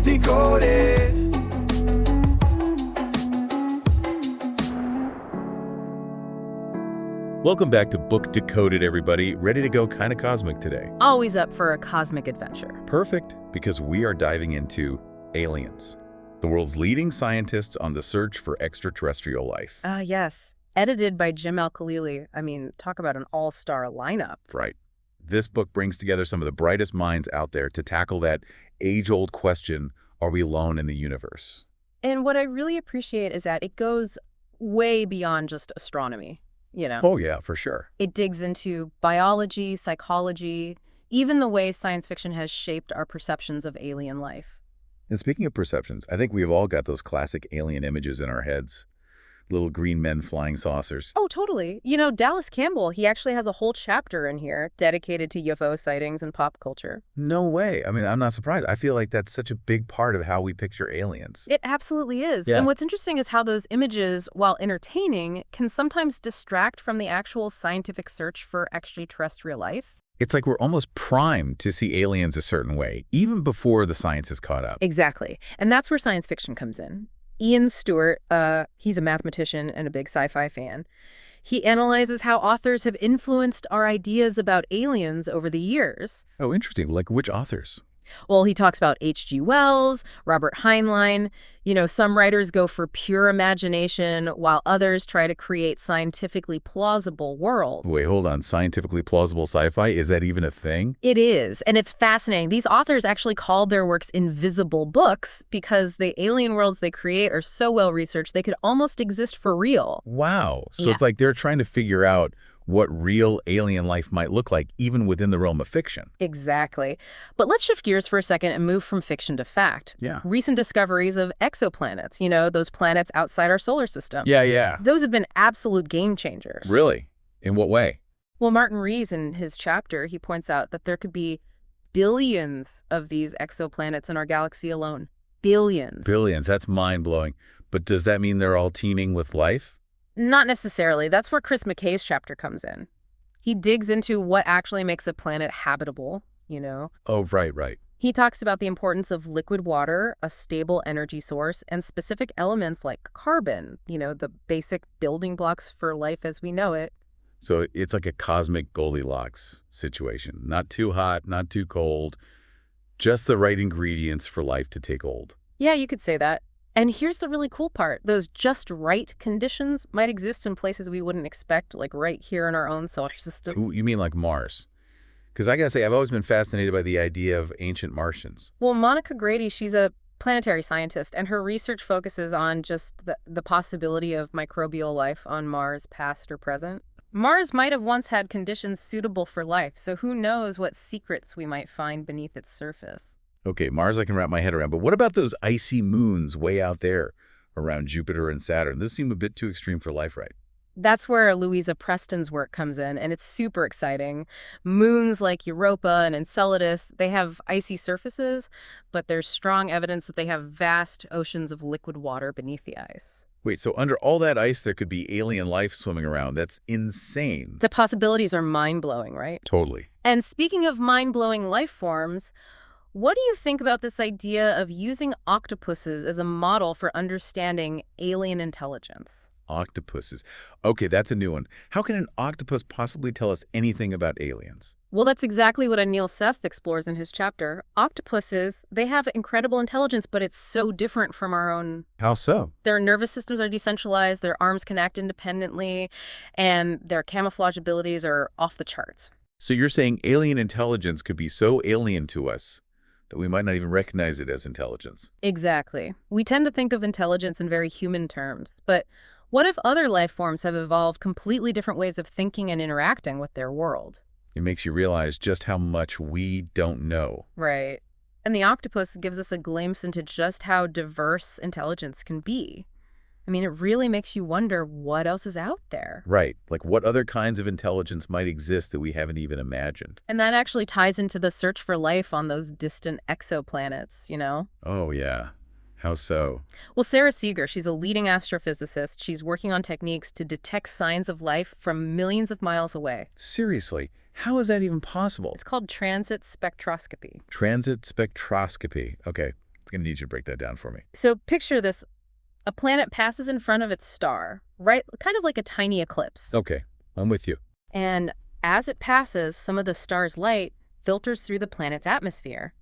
Decoded. Welcome back to Book Decoded, everybody. Ready to go kind of cosmic today. Always up for a cosmic adventure. Perfect, because we are diving into aliens, the world's leading scientists on the search for extraterrestrial life. Yes. Edited by Jim Al-Khalili. I mean, talk about an all-star lineup. Right. This book brings together some of the brightest minds out there to tackle that age-old question, are we alone in the universe? And what I really appreciate is that it goes way beyond just astronomy, you know? Oh, yeah, for sure. It digs into biology, psychology, even the way science fiction has shaped our perceptions of alien life. And speaking of perceptions, I think we've all got those classic alien images in our heads. Little green men flying saucers. Oh, totally. You know, Dallas Campbell, he actually has a whole chapter in here dedicated to UFO sightings and pop culture. No way. I mean, I'm not surprised. I feel like that's such a big part of how we picture aliens. It absolutely is. Yeah. And what's interesting is how those images, while entertaining, can sometimes distract from the actual scientific search for extraterrestrial life. It's like we're almost primed to see aliens a certain way, even before the science is caught up. Exactly. And that's where science fiction comes in. Ian Stewart, he's a mathematician and a big sci-fi fan. He analyzes how authors have influenced our ideas about aliens over the years. Oh, interesting. Like which authors? Well, he talks about H.G. Wells, Robert Heinlein. You know, some writers go for pure imagination, while others try to create scientifically plausible worlds. Wait, hold on. Scientifically plausible sci-fi? Is that even a thing? It is, and it's fascinating. These authors actually called their works invisible books because the alien worlds they create are so well-researched they could almost exist for real. Wow. So Yeah. It's like they're trying to figure out what real alien life might look like, even within the realm of fiction. Exactly. But let's shift gears for a second and move from fiction to fact. Yeah. Recent discoveries of exoplanets, you know, those planets outside our solar system. Yeah. Those have been absolute game changers. Really? In what way? Well, Martin Rees, in his chapter, he points out that there could be billions of these exoplanets in our galaxy alone. Billions. Billions. That's mind-blowing. But does that mean they're all teeming with life? Not necessarily. That's where Chris McKay's chapter comes in. He digs into what actually makes a planet habitable, you know. Oh, right. He talks about the importance of liquid water, a stable energy source, and specific elements like carbon, you know, the basic building blocks for life as we know it. So it's like a cosmic Goldilocks situation. Not too hot, not too cold. Just the right ingredients for life to take hold. Yeah, you could say that. And here's the really cool part. Those just right conditions might exist in places we wouldn't expect, like right here in our own solar system. Ooh, you mean like Mars? Because I gotta say, I've always been fascinated by the idea of ancient Martians. Well, Monica Grady, she's a planetary scientist, and her research focuses on just the possibility of microbial life on Mars, past or present. Mars might have once had conditions suitable for life, so who knows what secrets we might find beneath its surface. Okay, Mars I can wrap my head around, but what about those icy moons way out there around Jupiter and Saturn? Those seem a bit too extreme for life, right? That's where Louisa Preston's work comes in, and it's super exciting. Moons like Europa and Enceladus, they have icy surfaces, but there's strong evidence that they have vast oceans of liquid water beneath the ice. Wait, so under all that ice, there could be alien life swimming around. That's insane. The possibilities are mind-blowing, right? Totally. And speaking of mind-blowing life forms, what do you think about this idea of using octopuses as a model for understanding alien intelligence? Octopuses. Okay, that's a new one. How can an octopus possibly tell us anything about aliens? Well, that's exactly what Anil Seth explores in his chapter. Octopuses, they have incredible intelligence, but it's so different from our own. How so? Their nervous systems are decentralized, their arms can act independently, and their camouflage abilities are off the charts. So you're saying alien intelligence could be so alien to us that we might not even recognize it as intelligence. Exactly. We tend to think of intelligence in very human terms, but what if other life forms have evolved completely different ways of thinking and interacting with their world? It makes you realize just how much we don't know. Right. And the octopus gives us a glimpse into just how diverse intelligence can be. I mean, it really makes you wonder what else is out there. Right. Like what other kinds of intelligence might exist that we haven't even imagined? And that actually ties into the search for life on those distant exoplanets, you know? Oh, yeah. How so? Well, Sarah Seeger, she's a leading astrophysicist. She's working on techniques to detect signs of life from millions of miles away. Seriously, how is that even possible? It's called transit spectroscopy. Transit spectroscopy. Okay. going to need you to break that down for me. So picture this. A planet passes in front of its star, right? Kind of like a tiny eclipse. Okay, I'm with you. And as it passes, some of the star's light filters through the planet's atmosphere.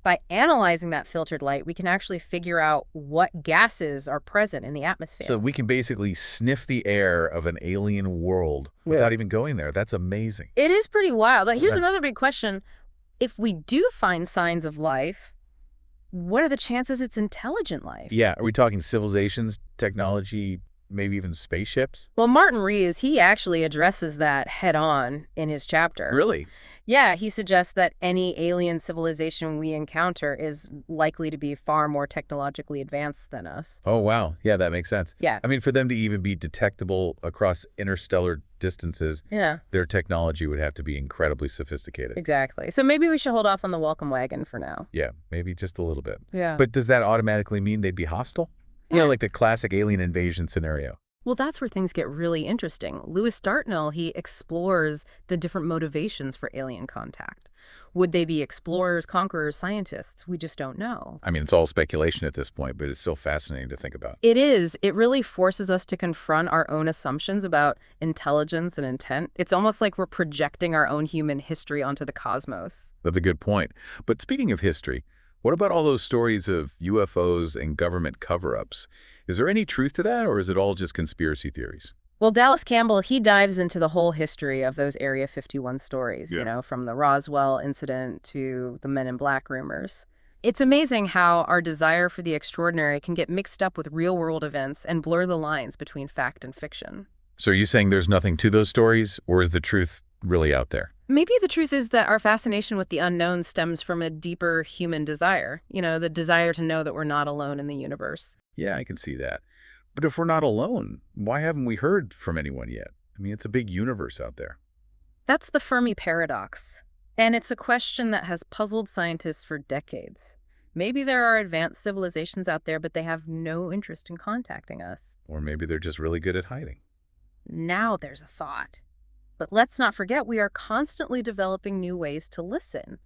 By analyzing that filtered light, we can actually figure out what gases are present in the atmosphere. So we can basically sniff the air of an alien world without even going there. That's amazing. It is pretty wild. But here's Yeah. another big question. If we do find signs of life, what are the chances it's intelligent life? Yeah, are we talking civilizations, technology, maybe even spaceships? Well, Martin Rees, he actually addresses that head on in his chapter. Really? Yeah, he suggests that any alien civilization we encounter is likely to be far more technologically advanced than us. Oh, wow. Yeah, that makes sense. Yeah. I mean, for them to even be detectable across interstellar distances, Yeah, their technology would have to be incredibly sophisticated. exactly. So maybe we should hold off on the welcome wagon for now. Yeah, maybe just a little bit. Yeah. But does that automatically mean they'd be hostile? You know, like the classic alien invasion scenario. Well, that's where things get really interesting. Lewis Dartnell, he explores the different motivations for alien contact. Would they be explorers, conquerors, scientists? We just don't know. I mean, it's all speculation at this point, but it's still fascinating to think about. It is. It really forces us to confront our own assumptions about intelligence and intent. It's almost like we're projecting our own human history onto the cosmos. That's a good point. But speaking of history, what about all those stories of UFOs and government cover-ups? Is there any truth to that, or is it all just conspiracy theories? Well, Dallas Campbell, he dives into the whole history of those Area 51 stories, you know, from the Roswell incident to the Men in Black rumors. It's amazing how our desire for the extraordinary can get mixed up with real-world events and blur the lines between fact and fiction. So are you saying there's nothing to those stories, or is the truth really out there? Maybe the truth is that our fascination with the unknown stems from a deeper human desire, you know, the desire to know that we're not alone in the universe. Yeah, I can see that. But if we're not alone, why haven't we heard from anyone yet? I mean, it's a big universe out there. That's the Fermi paradox. And it's a question that has puzzled scientists for decades. Maybe there are advanced civilizations out there, but they have no interest in contacting us. Or maybe they're just really good at hiding. Now there's a thought. But let's not forget we are constantly developing new ways to listen.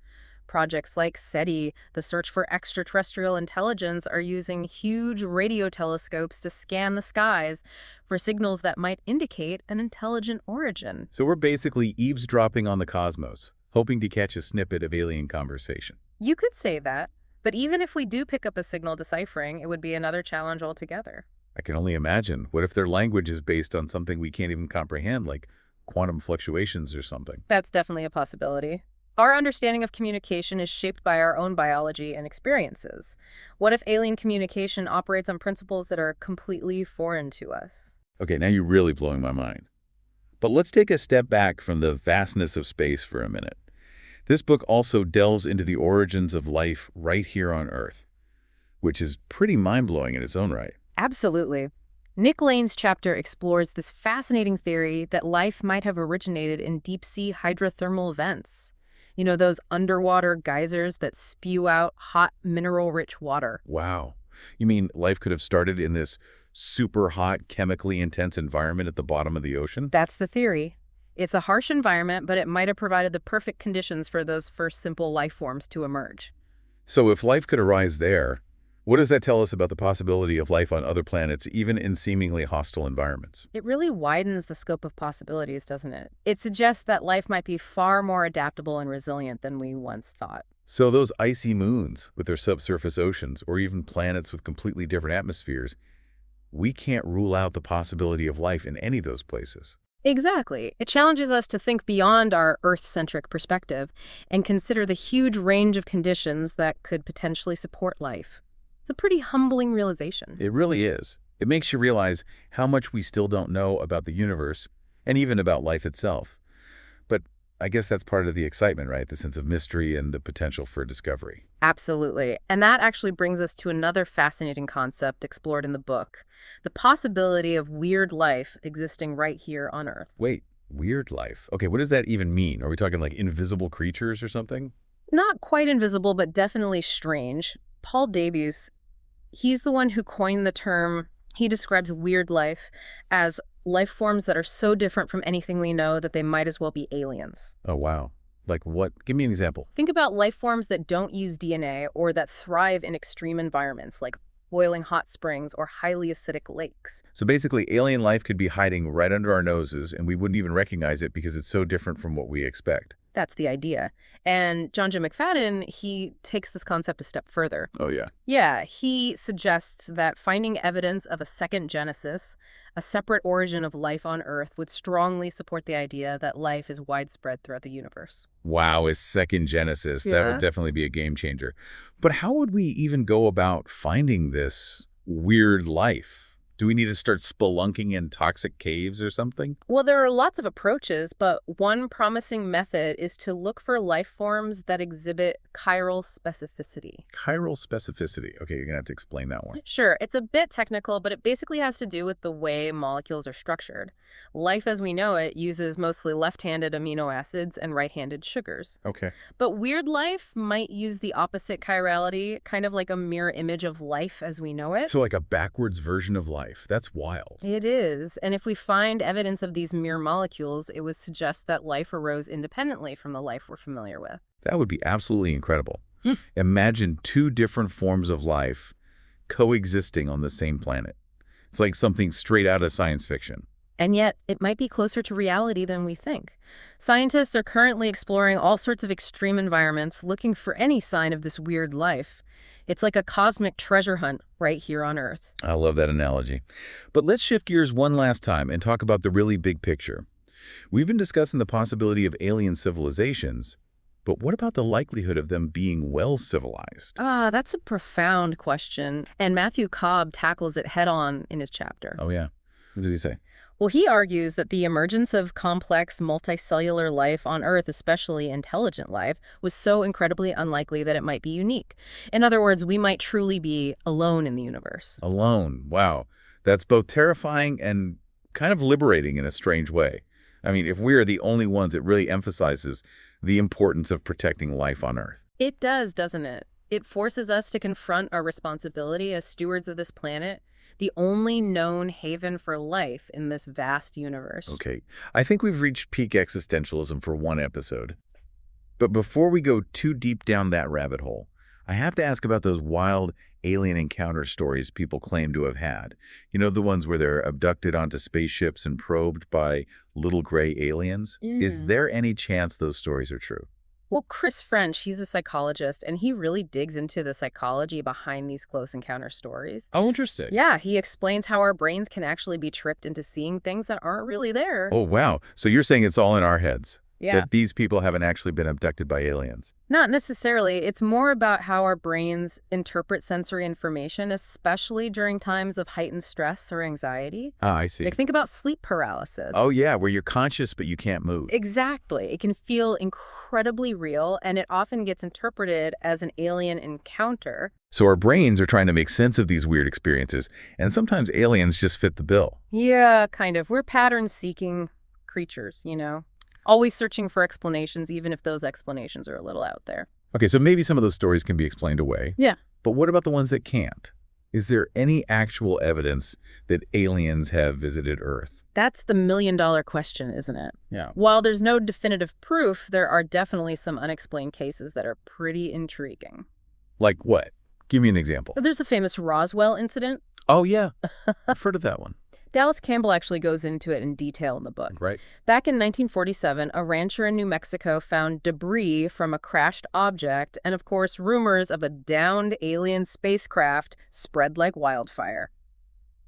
Projects like SETI, the search for extraterrestrial intelligence, are using huge radio telescopes to scan the skies for signals that might indicate an intelligent origin. So we're basically eavesdropping on the cosmos, hoping to catch a snippet of alien conversation. You could say that, but even if we do pick up a signal deciphering, it would be another challenge altogether. I can only imagine. What if their language is based on something we can't even comprehend, like quantum fluctuations or something? That's definitely a possibility. Our understanding of communication is shaped by our own biology and experiences. What if alien communication operates on principles that are completely foreign to us? Okay, now you're really blowing my mind. But let's take a step back from the vastness of space for a minute. This book also delves into the origins of life right here on Earth, which is pretty mind-blowing in its own right. Absolutely. Nick Lane's chapter explores this fascinating theory that life might have originated in deep-sea hydrothermal vents. You know, those underwater geysers that spew out hot, mineral-rich water. Wow. You mean life could have started in this super hot, chemically intense environment at the bottom of the ocean? That's the theory. It's a harsh environment, but it might have provided the perfect conditions for those first simple life forms to emerge. So if life could arise there, what does that tell us about the possibility of life on other planets, even in seemingly hostile environments? It really widens the scope of possibilities, doesn't it? It suggests that life might be far more adaptable and resilient than we once thought. So those icy moons with their subsurface oceans, or even planets with completely different atmospheres, we can't rule out the possibility of life in any of those places. Exactly. It challenges us to think beyond our Earth-centric perspective and consider the huge range of conditions that could potentially support life. It's a pretty humbling realization. It really is. It makes you realize how much we still don't know about the universe and even about life itself. But I guess that's part of the excitement, right? The sense of mystery and the potential for discovery. Absolutely. And that actually brings us to another fascinating concept explored in the book, the possibility of weird life existing right here on Earth. Wait, weird life? Okay, what does that even mean? Are we talking like invisible creatures or something? Not quite invisible, but definitely strange. Paul Davies, he's the one who coined the term. He describes weird life as life forms that are so different from anything we know that they might as well be aliens. Oh, wow. Like what? Give me an example. Think about life forms that don't use DNA or that thrive in extreme environments like boiling hot springs or highly acidic lakes. So basically, alien life could be hiding right under our noses, and we wouldn't even recognize it because it's so different from what we expect. That's the idea. And John Jim McFadden, he takes this concept a step further. Oh, yeah. Yeah, he suggests that finding evidence of a second genesis, a separate origin of life on Earth, would strongly support the idea that life is widespread throughout the universe. Wow, is second genesis. That Yeah. would definitely be a game changer. But how would we even go about finding this weird life? Do we need to start spelunking in toxic caves or something? Well, there are lots of approaches, but one promising method is to look for life forms that exhibit chiral specificity. Chiral specificity. Okay, you're going to have to explain that one. Sure, it's a bit technical, but it basically has to do with the way molecules are structured. Life as we know it uses mostly left-handed amino acids and right-handed sugars. Okay. But weird life might use the opposite chirality, kind of like a mirror image of life as we know it. So like a backwards version of life. That's wild. It is, and if we find evidence of these mirror molecules, it would suggest that life arose independently from the life we're familiar with. That would be absolutely incredible. Imagine two different forms of life coexisting on the same planet. It's like something straight out of science fiction. And yet, it might be closer to reality than we think. Scientists are currently exploring all sorts of extreme environments, looking for any sign of this weird life. It's like a cosmic treasure hunt right here on Earth. I love that analogy. But let's shift gears one last time and talk about the really big picture. We've been discussing the possibility of alien civilizations, but what about the likelihood of them being well civilized? That's a profound question, and Matthew Cobb tackles it head-on in his chapter. Oh, yeah. What does he say? Well, he argues that the emergence of complex multicellular life on Earth, especially intelligent life, was so incredibly unlikely that it might be unique. In other words, we might truly be alone in the universe. Alone. Wow. That's both terrifying and kind of liberating in a strange way. I mean, if we are the only ones, it really emphasizes the importance of protecting life on Earth. It does, doesn't it? It forces us to confront our responsibility as stewards of this planet, the only known haven for life in this vast universe. Okay, I think we've reached peak existentialism for one episode. But before we go too deep down that rabbit hole, I have to ask about those wild alien encounter stories people claim to have had. You know, the ones where they're abducted onto spaceships and probed by little gray aliens? Is there any chance those stories are true? Well, Chris French, he's a psychologist, and he really digs into the psychology behind these close encounter stories. Oh, interesting. Yeah, he explains how our brains can actually be tricked into seeing things that aren't really there. Oh, wow. So you're saying it's all in our heads? Yeah. That these people haven't actually been abducted by aliens? Not necessarily. It's more about how our brains interpret sensory information, especially during times of heightened stress or anxiety. Ah, I see. Like, think about sleep paralysis. Oh, yeah, where you're conscious but you can't move. Exactly. It can feel incredibly real, and it often gets interpreted as an alien encounter. So our brains are trying to make sense of these weird experiences, and sometimes aliens just fit the bill. Yeah, kind of. We're pattern-seeking creatures, you know? Always searching for explanations, even if those explanations are a little out there. Okay, so maybe some of those stories can be explained away. Yeah. But what about the ones that can't? Is there any actual evidence that aliens have visited Earth? That's the million-dollar question, isn't it? Yeah. While there's no definitive proof, there are definitely some unexplained cases that are pretty intriguing. Like what? Give me an example. There's the famous Roswell incident. Oh, yeah. I've heard of that one. Dallas Campbell actually goes into it in detail in the book. Right. Back in 1947, a rancher in New Mexico found debris from a crashed object, and of course, rumors of a downed alien spacecraft spread like wildfire.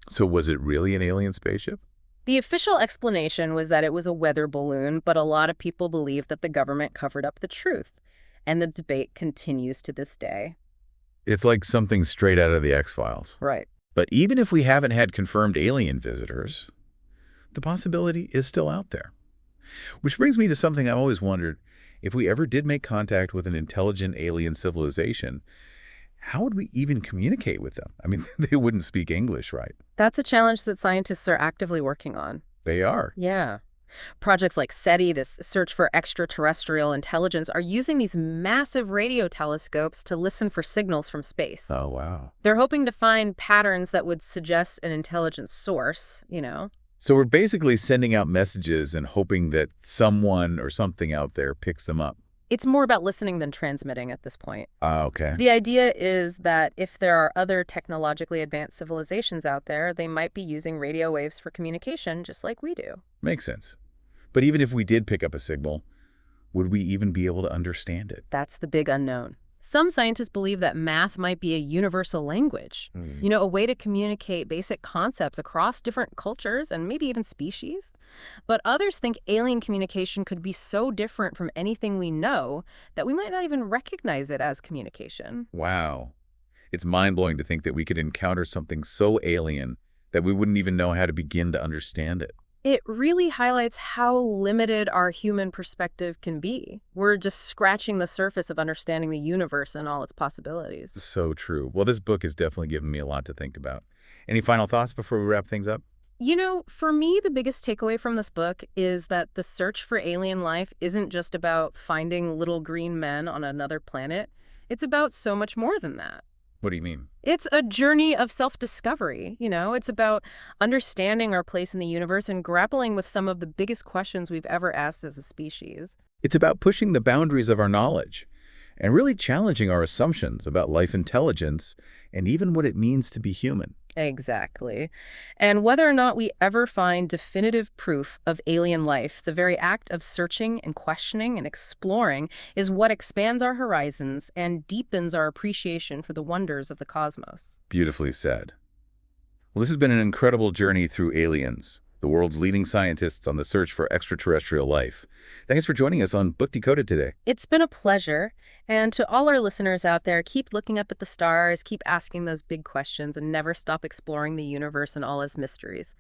So was it really an alien spaceship? The official explanation was that it was a weather balloon, but a lot of people believe that the government covered up the truth, and the debate continues to this day. It's like something straight out of the X-Files. Right. But even if we haven't had confirmed alien visitors, the possibility is still out there. Which brings me to something I've always wondered. If we ever did make contact with an intelligent alien civilization, how would we even communicate with them? I mean, they wouldn't speak English, right? That's a challenge that scientists are actively working on. They are. Yeah. Projects like SETI, this search for extraterrestrial intelligence, are using these massive radio telescopes to listen for signals from space. Oh, wow. They're hoping to find patterns that would suggest an intelligent source, you know? So we're basically sending out messages and hoping that someone or something out there picks them up. It's more about listening than transmitting at this point. Ah, okay. The idea is that if there are other technologically advanced civilizations out there, they might be using radio waves for communication just like we do. Makes sense. But even if we did pick up a signal, would we even be able to understand it? That's the big unknown. Some scientists believe that math might be a universal language, a way to communicate basic concepts across different cultures and maybe even species. But others think alien communication could be so different from anything we know that we might not even recognize it as communication. Wow. It's mind-blowing to think that we could encounter something so alien that we wouldn't even know how to begin to understand it. It really highlights how limited our human perspective can be. We're just scratching the surface of understanding the universe and all its possibilities. So true. Well, this book has definitely given me a lot to think about. Any final thoughts before we wrap things up? For me, the biggest takeaway from this book is that the search for alien life isn't just about finding little green men on another planet. It's about so much more than that. What do you mean? It's a journey of self-discovery. It's about understanding our place in the universe and grappling with some of the biggest questions we've ever asked as a species. It's about pushing the boundaries of our knowledge and really challenging our assumptions about life intelligence and even what it means to be human. Exactly. And whether or not we ever find definitive proof of alien life, the very act of searching and questioning and exploring is what expands our horizons and deepens our appreciation for the wonders of the cosmos. Beautifully said. Well, this has been an incredible journey through aliens, the world's leading scientists on the search for extraterrestrial life. Thanks for joining us on Book Decoded today. It's been a pleasure. And to all our listeners out there, keep looking up at the stars, keep asking those big questions, and never stop exploring the universe and all its mysteries.